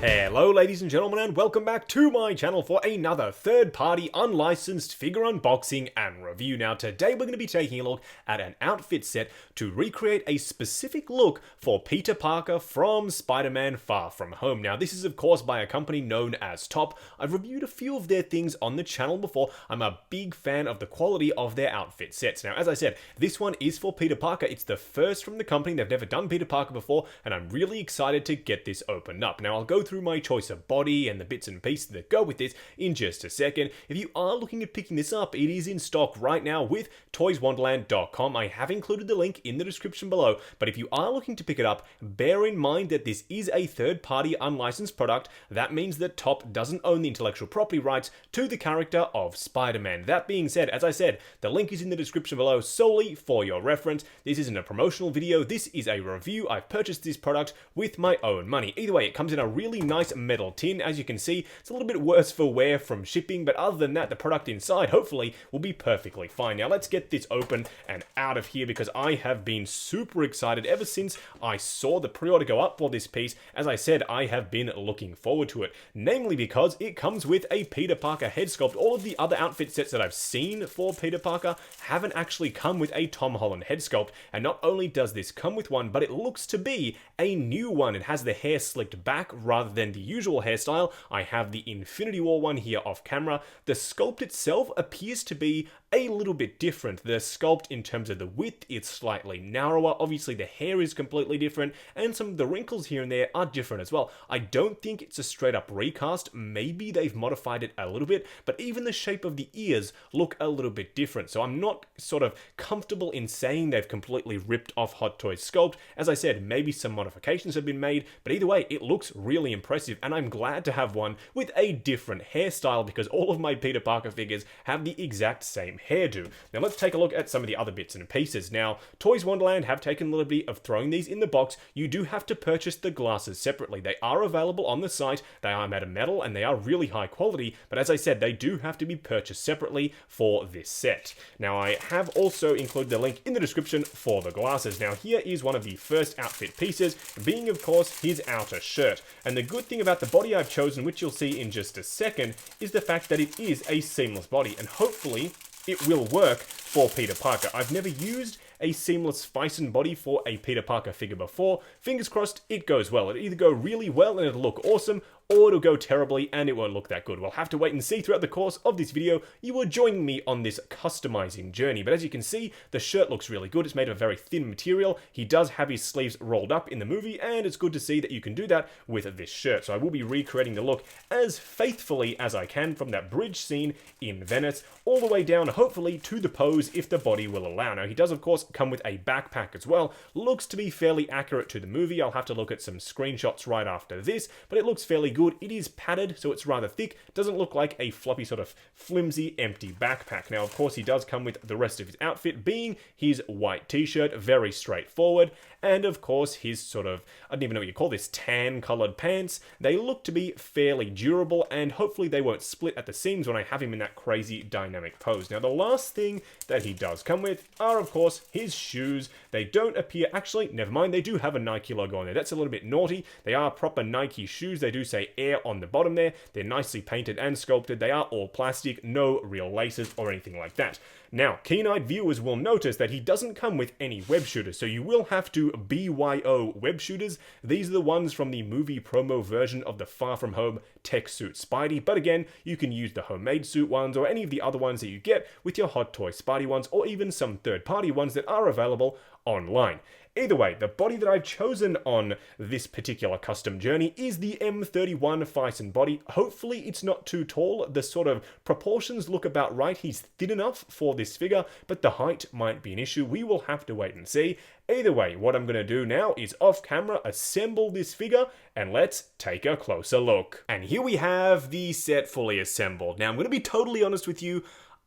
Hello ladies and gentlemen, and welcome back to my channel for another third-party unlicensed figure unboxing and review. Now today we're going to be taking a look at an outfit set to recreate a specific look for Peter Parker from Spider-Man Far From Home. Now this is of course by a company known as Top. I've reviewed a few of their things on the channel before. I'm a big fan of the quality of their outfit sets. Now as I said, this one is for Peter Parker. It's the first from the company. They've never done Peter Parker before, and I'm really excited to get this opened up. Now I'll go through my choice of body and the bits and pieces that go with this in just a second. If you are looking at picking this up, it is in stock right now with toyswonderland.com. I have included the link in the description below, but if you are looking to pick it up, bear in mind that this is a third-party unlicensed product. That means that Top doesn't own the intellectual property rights to the character of Spider-Man. That being said, as I said, the link is in the description below solely for your reference. This isn't a promotional video, this is a review. I've purchased this product with my own money. Either way, it comes in a really nice metal tin. As you can see, it's a little bit worse for wear from shipping, but other than that, the product inside hopefully will be perfectly fine. Now let's get this open and out of here, because I have been super excited ever since I saw the pre-order go up for this piece. As I said, I have been looking forward to it, namely because it comes with a Peter Parker head sculpt. All of the other outfit sets that I've seen for Peter Parker haven't actually come with a Tom Holland head sculpt, and not only does this come with one, but it looks to be a new one. It has the hair slicked back rather than the usual hairstyle. I have the Infinity War one here off camera. The sculpt itself appears to be a little bit different. The sculpt in terms of the width, it's slightly narrower. Obviously the hair is completely different, and some of the wrinkles here and there are different as well. I don't think it's a straight up recast. Maybe they've modified it a little bit, but even the shape of the ears look a little bit different. So I'm not sort of comfortable in saying they've completely ripped off Hot Toys sculpt. As I said, maybe some modifications have been made, but either way, it looks really impressive, and I'm glad to have one with a different hairstyle, because all of my Peter Parker figures have the exact same hairdo. Now let's take a look at some of the other bits and pieces. Now, Toys Wonderland have taken the liberty of throwing these in the box. You do have to purchase the glasses separately. They are available on the site. They are made of metal and they are really high quality, but as I said, they do have to be purchased separately for this set. Now, I have also included the link in the description for the glasses. Now, here is one of the first outfit pieces, being of course his outer shirt. And the good thing about the body I've chosen, which you'll see in just a second, is the fact that it is a seamless body, and hopefully it will work for Peter Parker. I've never used a seamless Fison body for a Peter Parker figure before. Fingers crossed it goes well. It'll either go really well and it'll look awesome, or it'll go terribly and it won't look that good. We'll have to wait and see. Throughout the course of this video, you are joining me on this customizing journey. But as you can see, the shirt looks really good. It's made of a very thin material. He does have his sleeves rolled up in the movie, and it's good to see that you can do that with this shirt. So I will be recreating the look as faithfully as I can from that bridge scene in Venice, all the way down, hopefully, to the pose if the body will allow. Now, he does, of course, come with a backpack as well. Looks to be fairly accurate to the movie. I'll have to look at some screenshots right after this, but it looks fairly good. It is padded, so it's rather thick. Doesn't look like a floppy sort of flimsy, empty backpack. Now, of course, he does come with the rest of his outfit, being his white t-shirt, very straightforward, and of course, his sort of, I don't even know what you call this, tan-colored pants. They look to be fairly durable, and hopefully they won't split at the seams when I have him in that crazy dynamic pose. Now, the last thing that he does come with are, of course, his shoes. They don't appear, actually, never mind, they do have a Nike logo on there. That's a little bit naughty. They are proper Nike shoes. They do say Air on the bottom there. They're nicely painted and sculpted. They are all plastic, no real laces or anything like that. Now, keen-eyed viewers will notice that he doesn't come with any web shooters, so you will have to BYO web shooters. These are the ones from the movie promo version of the Far From Home tech suit Spidey, but again, you can use the homemade suit ones or any of the other ones that you get with your Hot Toy Spidey ones, or even some third-party ones that are available online. Either way, the body that I've chosen on this particular custom journey is the M31 Fison body. Hopefully it's not too tall. The sort of proportions look about right. He's thin enough for this figure, but the height might be an issue. We will have to wait and see. Either way, what I'm going to do now is off camera assemble this figure, and let's take a closer look. And here we have the set fully assembled. Now I'm going to be totally honest with you.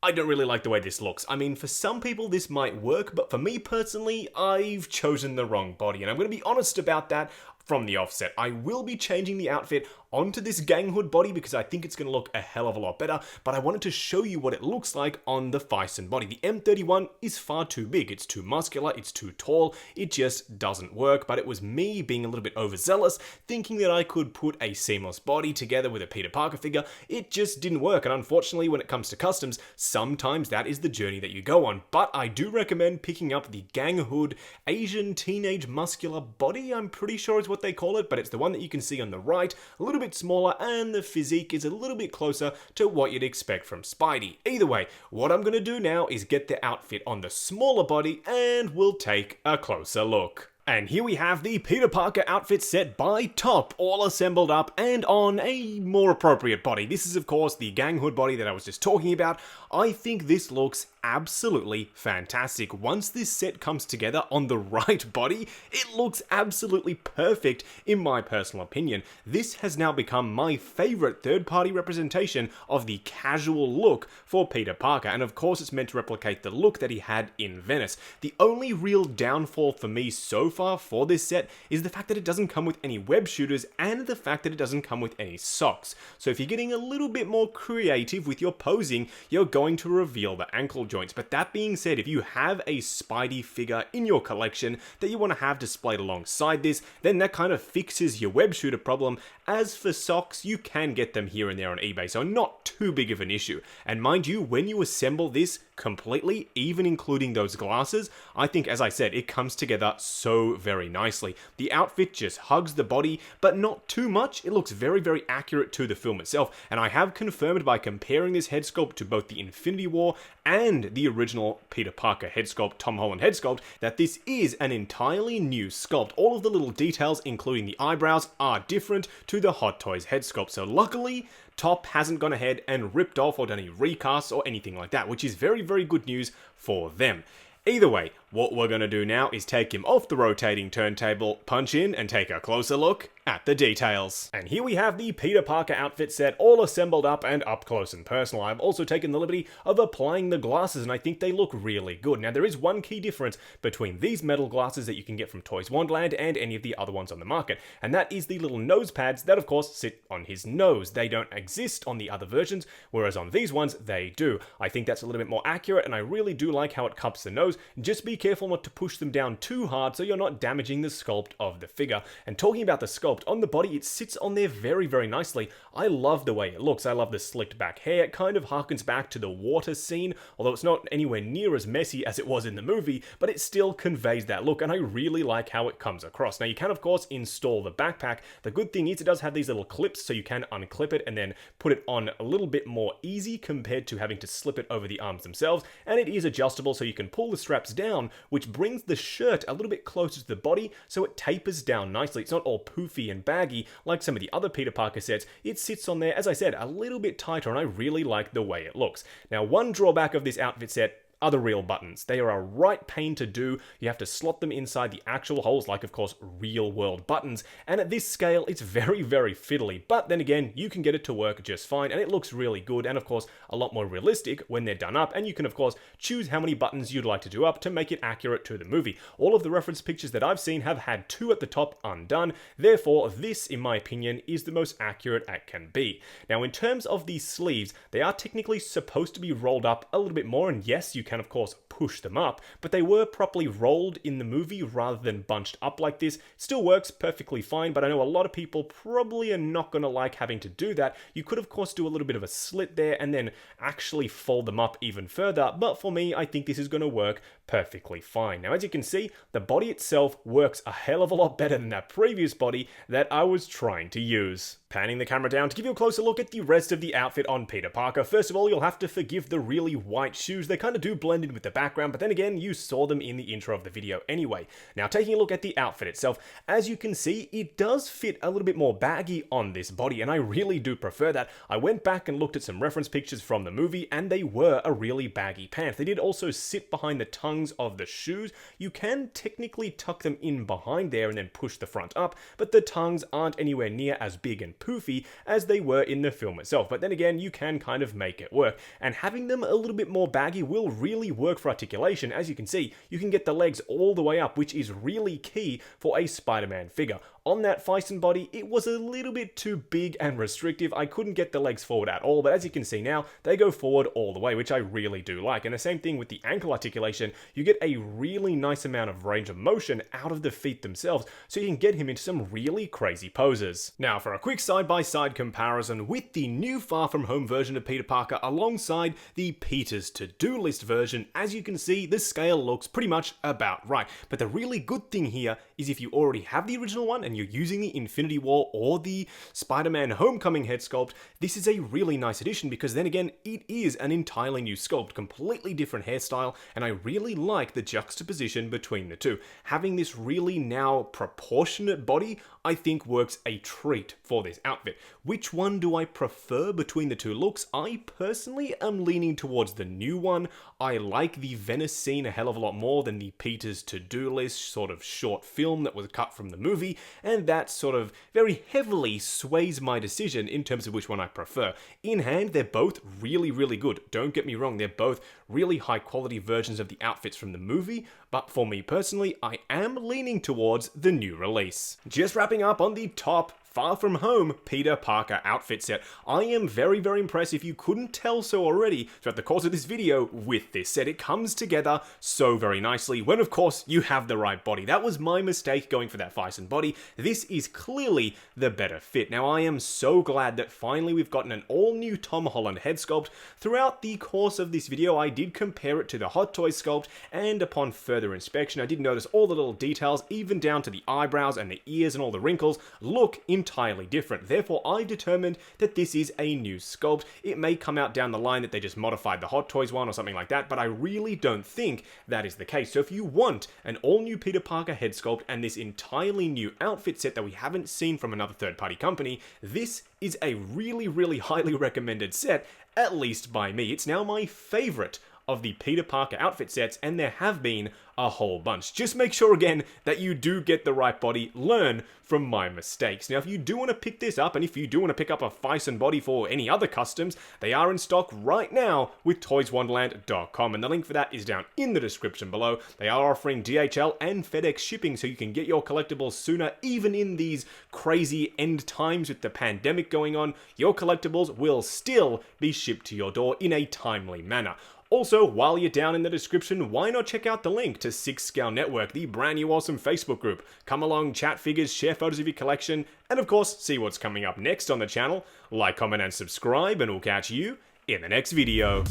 I don't really like the way this looks. I mean, for some people this might work, but for me personally, I've chosen the wrong body, and I'm going to be honest about that. from the offset. I will be changing the outfit onto this gang hood body because I think it's going to look a hell of a lot better, but I wanted to show you what it looks like on the Phison body. The M31 is far too big, it's too muscular, it's too tall, it just doesn't work, but it was me being a little bit overzealous, thinking that I could put a seamless body together with a Peter Parker figure. It just didn't work, and unfortunately when it comes to customs, sometimes that is the journey that you go on, but I do recommend picking up the gang hood Asian teenage muscular body, I'm pretty sure is what they call it, but it's the one that you can see on the right, a little bit smaller, and the physique is a little bit closer to what you'd expect from Spidey. Either way, what I'm going to do now is get the outfit on the smaller body, and we'll take a closer look. And here we have the Peter Parker outfit set by Top, all assembled up and on a more appropriate body. This is of course the gang hood body that I was just talking about. I think this looks absolutely fantastic. Once this set comes together on the right body, it looks absolutely perfect in my personal opinion. This has now become my favorite third-party representation of the casual look for Peter Parker, and of course it's meant to replicate the look that he had in Venice. The only real downfall for me so far for this set is the fact that it doesn't come with any web shooters and the fact that it doesn't come with any socks. So if you're getting a little bit more creative with your posing, you're going to reveal the ankle joints. But that being said, if you have a Spidey figure in your collection that you want to have displayed alongside this, then that kind of fixes your web shooter problem. As for socks, you can get them here and there on eBay, so not too big of an issue. And mind you, when you assemble this completely, even including those glasses, I think, as I said, it comes together so very nicely. The outfit just hugs the body, but not too much. It looks very, very accurate to the film itself, and I have confirmed by comparing this head sculpt to both the Infinity War and the original Peter Parker head sculpt, Tom Holland head sculpt, that this is an entirely new sculpt. All of the little details, including the eyebrows, are different to the Hot Toys head sculpt, so luckily, Top hasn't gone ahead and ripped off or done any recasts or anything like that, which is very, very good news for them. Either way, what we're going to do now is take him off the rotating turntable, punch in, and take a closer look at the details. And here we have the Peter Parker outfit set all assembled up and up close and personal. I've also taken the liberty of applying the glasses, and I think they look really good. Now, there is one key difference between these metal glasses that you can get from Toys Wonderland and any of the other ones on the market, and that is the little nose pads that, of course, sit on his nose. They don't exist on the other versions, whereas on these ones, they do. I think that's a little bit more accurate, and I really do like how it cups the nose. Just be careful not to push them down too hard so you're not damaging the sculpt of the figure. And talking about the sculpt, on the body, it sits on there very, very nicely. I love the way it looks. I love the slicked back hair. It kind of harkens back to the water scene, although it's not anywhere near as messy as it was in the movie, but it still conveys that look, and I really like how it comes across. Now, you can, of course, install the backpack. The good thing is it does have these little clips, so you can unclip it and then put it on a little bit more easy compared to having to slip it over the arms themselves, and it is adjustable, so you can pull the straps down, which brings the shirt a little bit closer to the body, so it tapers down nicely. It's not all poofy and baggy like some of the other Peter Parker sets. It sits on there, as I said, a little bit tighter, and I really like the way it looks. Now, one drawback of this outfit set are the real buttons. They are a right pain to do. You have to slot them inside the actual holes, like, of course, real world buttons, and at this scale, it's very, very fiddly, but then again, you can get it to work just fine, and it looks really good, and of course, a lot more realistic when they're done up, and you can, of course, choose how many buttons you'd like to do up to make it accurate to the movie. All of the reference pictures that I've seen have had 2 at the top undone, therefore, this, in my opinion, is the most accurate it can be. Now, in terms of these sleeves, they are technically supposed to be rolled up a little bit more, and yes, you can, of course, push them up, but they were properly rolled in the movie rather than bunched up like this. Still works perfectly fine, but I know a lot of people probably are not going to like having to do that. You could, of course, do a little bit of a slit there and then actually fold them up even further, but for me, I think this is going to work perfectly fine. Now, as you can see, the body itself works a hell of a lot better than that previous body that I was trying to use. Panning the camera down to give you a closer look at the rest of the outfit on Peter Parker. First of all, you'll have to forgive the really white shoes. They kind of do blend in with the background, but then again, you saw them in the intro of the video anyway. Now, taking a look at the outfit itself, as you can see, it does fit a little bit more baggy on this body, and I really do prefer that. I went back and looked at some reference pictures from the movie, and they were a really baggy pant. They did also sit behind the tongue tongues of the shoes. You can technically tuck them in behind there and then push the front up, but the tongues aren't anywhere near as big and poofy as they were in the film itself. But then again, you can kind of make it work, and having them a little bit more baggy will really work for articulation. As you can see, you can get the legs all the way up, which is really key for a Spider-Man figure. On that Phison body, it was a little bit too big and restrictive. I couldn't get the legs forward at all, but as you can see now, they go forward all the way, which I really do like. And the same thing with the ankle articulation, you get a really nice amount of range of motion out of the feet themselves, so you can get him into some really crazy poses. Now, for a quick side-by-side comparison with the new Far From Home version of Peter Parker alongside the Peter's To-Do List version, as you can see, the scale looks pretty much about right. But the really good thing here is if you already have the original one and you're using the Infinity War or the Spider-Man Homecoming head sculpt, this is a really nice addition because then again, it is an entirely new sculpt, completely different hairstyle, and I really like the juxtaposition between the two. Having this really now proportionate body, I think works a treat for this outfit. Which one do I prefer between the two looks? I personally am leaning towards the new one. I like the Venice scene a hell of a lot more than the Peter's To-Do List sort of short film that was cut from the movie, and that sort of very heavily sways my decision in terms of which one I prefer. In hand, they're both really, really good. Don't get me wrong, they're both really high quality versions of the outfits from the movie, but for me personally, I am leaning towards the new release. Just wrapping up on the top Far From Home Peter Parker outfit set. I am very, very impressed, if you couldn't tell so already throughout the course of this video, with this set. It comes together so very nicely when, of course, you have the right body. That was my mistake going for that Phison body. This is clearly the better fit. Now, I am so glad that finally we've gotten an all-new Tom Holland head sculpt. Throughout the course of this video, I did compare it to the Hot Toys sculpt, and upon further inspection, I did notice all the little details, even down to the eyebrows and the ears and all the wrinkles, look entirely different. Therefore, I determined that this is a new sculpt. It may come out down the line that they just modified the Hot Toys one or something like that, but I really don't think that is the case. So if you want an all-new Peter Parker head sculpt and this entirely new outfit set that we haven't seen from another third-party company, this is a really, really highly recommended set, at least by me. It's now my favorite of the Peter Parker outfit sets, and there have been a whole bunch. Just make sure again that you do get the right body, learn from my mistakes. Now, if you do want to pick this up, and if you do want to pick up a Phison body for any other customs, they are in stock right now with toyswonderland.com, and the link for that is down in the description below. They are offering DHL and FedEx shipping, so you can get your collectibles sooner. Even in these crazy end times with the pandemic going on, your collectibles will still be shipped to your door in a timely manner. Also, while you're down in the description, why not check out the link to 6 Scale Network, the brand new awesome Facebook group. Come along, chat figures, share photos of your collection, and of course, see what's coming up next on the channel. Like, comment, and subscribe, and we'll catch you in the next video.